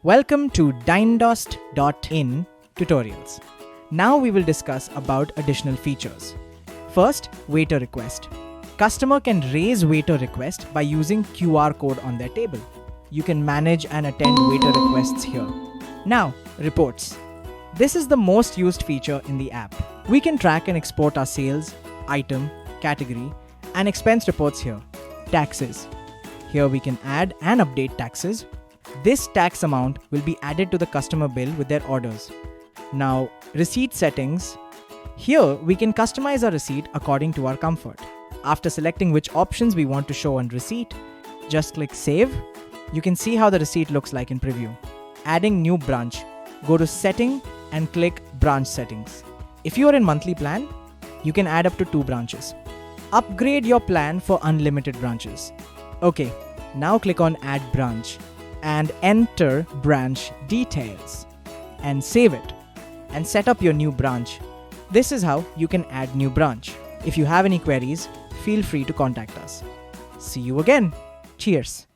Welcome to Dinedost.in tutorials. Now we will discuss about additional features. First, waiter request. Customer can raise waiter request by using QR code on their table. You can manage and attend waiter requests here. Now, reports. This is the most used feature in the app. We can track and export our sales, item, category, and expense reports here. Taxes. Here we can add and update taxes. This tax amount will be added to the customer bill with their orders. Now, receipt settings. Here we can customize our receipt according to our comfort. After selecting which options we want to show on receipt, just click Save. You can see how the receipt looks like in preview. Adding new branch. Go to Setting and click Branch Settings. If you are in monthly plan, you can add up to 2 branches. Upgrade your plan for unlimited branches. Okay, now click on Add Branch and enter branch details and save it and set up your new branch. This is how you can add new branch. If you have any queries, feel free to contact us. See you again. Cheers.